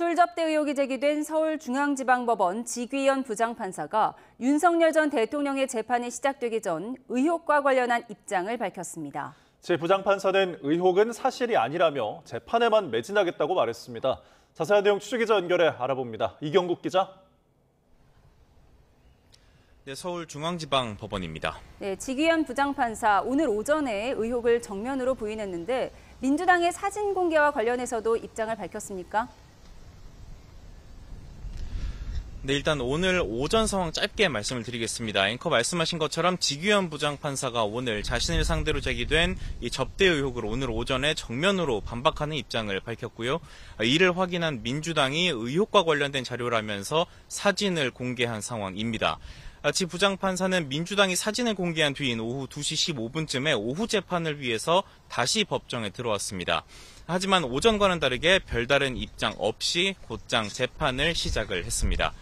술접대 의혹이 제기된 서울중앙지방법원 지귀현 부장판사가 윤석열 전 대통령의 재판이 시작되기 전 의혹과 관련한 입장을 밝혔습니다. 지 부장판사는 의혹은 사실이 아니라며 재판에만 매진하겠다고 말했습니다. 자세한 내용 취재기자 연결해 알아봅니다. 이경국 기자. 네, 서울중앙지방법원입니다. 네, 지귀현 부장판사 오늘 오전에 의혹을 정면으로 부인했는데 민주당의 사진 공개와 관련해서도 입장을 밝혔습니까? 네, 일단 오늘 오전 상황 짧게 말씀을 드리겠습니다. 앵커 말씀하신 것처럼 지귀현 부장판사가 오늘 자신을 상대로 제기된 이 접대 의혹을 오늘 오전에 정면으로 반박하는 입장을 밝혔고요. 이를 확인한 민주당이 의혹과 관련된 자료라면서 사진을 공개한 상황입니다. 지 부장판사는 민주당이 사진을 공개한 뒤인 오후 2시 15분쯤에 오후 재판을 위해서 다시 법정에 들어왔습니다. 하지만 오전과는 다르게 별다른 입장 없이 곧장 재판을 시작을 했습니다.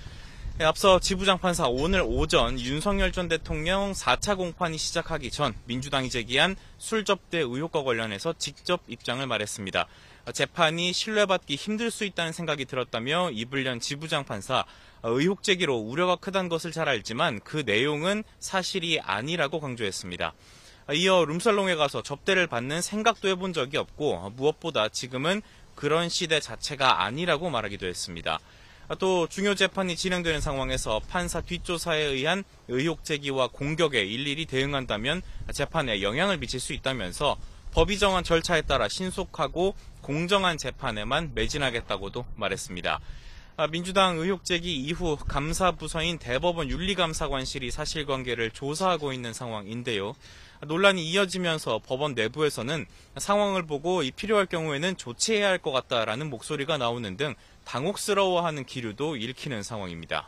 앞서 지 부장판사 오늘 오전 윤석열 전 대통령 4차 공판이 시작하기 전 민주당이 제기한 술접대 의혹과 관련해서 직접 입장을 말했습니다. 재판이 신뢰받기 힘들 수 있다는 생각이 들었다며 입을 연 지 부장판사, 의혹 제기로 우려가 크다는 것을 잘 알지만 그 내용은 사실이 아니라고 강조했습니다. 이어 룸살롱에 가서 접대를 받는 생각도 해본 적이 없고 무엇보다 지금은 그런 시대 자체가 아니라고 말하기도 했습니다. 또 중요 재판이 진행되는 상황에서 판사 뒷조사에 의한 의혹 제기와 공격에 일일이 대응한다면 재판에 영향을 미칠 수 있다면서 법이 정한 절차에 따라 신속하고 공정한 재판에만 매진하겠다고도 말했습니다. 민주당 의혹 제기 이후 감사부서인 대법원 윤리감사관실이 사실관계를 조사하고 있는 상황인데요. 논란이 이어지면서 법원 내부에서는 상황을 보고 필요할 경우에는 조치해야 할 것 같다라는 목소리가 나오는 등 당혹스러워하는 기류도 읽히는 상황입니다.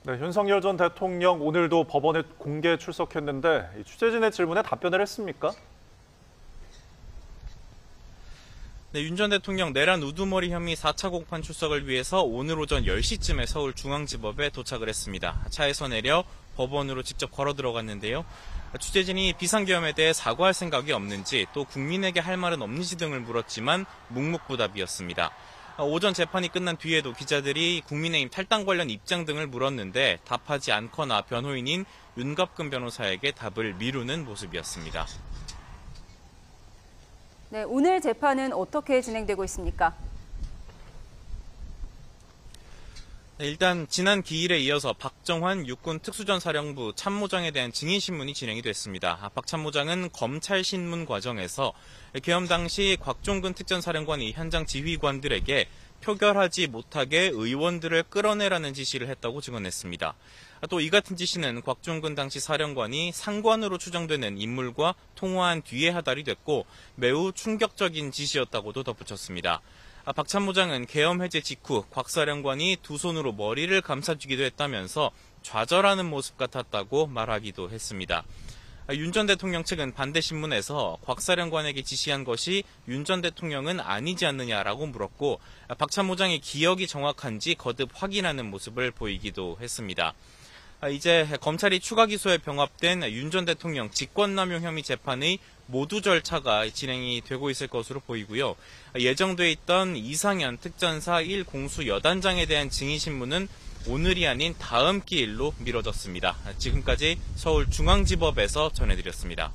네, 윤석열 전 대통령 오늘도 법원에 공개 출석했는데 취재진의 질문에 답변을 했습니까? 네, 윤 전 대통령 내란 우두머리 혐의 4차 공판 출석을 위해서 오늘 오전 10시쯤에 서울중앙지법에 도착을 했습니다. 차에서 내려 법원으로 직접 걸어 들어갔는데요. 취재진이 비상계엄에 대해 사과할 생각이 없는지 또 국민에게 할 말은 없는지 등을 물었지만 묵묵부답이었습니다. 오전 재판이 끝난 뒤에도 기자들이 국민의힘 탈당 관련 입장 등을 물었는데 답하지 않거나 변호인인 윤갑근 변호사에게 답을 미루는 모습이었습니다. 네, 오늘 재판은 어떻게 진행되고 있습니까? 네, 일단 지난 기일에 이어서 박정환 육군특수전사령부 참모장에 대한 증인신문이 진행이 됐습니다. 박 참모장은 검찰 신문 과정에서 계엄 당시 곽종근 특전사령관이 현장 지휘관들에게 표결하지 못하게 의원들을 끌어내라는 지시를 했다고 증언했습니다. 또 이 같은 지시는 곽종근 당시 사령관이 상관으로 추정되는 인물과 통화한 뒤에 하달이 됐고 매우 충격적인 지시였다고도 덧붙였습니다. 박 참모장은 계엄 해제 직후 곽 사령관이 두 손으로 머리를 감싸주기도 했다면서 좌절하는 모습 같았다고 말하기도 했습니다. 윤 전 대통령 측은 반대 신문에서 곽 사령관에게 지시한 것이 윤 전 대통령은 아니지 않느냐라고 물었고 박 참모장의 기억이 정확한지 거듭 확인하는 모습을 보이기도 했습니다. 이제 검찰이 추가 기소에 병합된 윤 전 대통령 직권남용 혐의 재판의 모두 절차가 진행이 되고 있을 것으로 보이고요. 예정돼 있던 이상현 특전사 1공수 여단장에 대한 증인신문은 오늘이 아닌 다음 기일로 미뤄졌습니다. 지금까지 서울중앙지법에서 전해드렸습니다.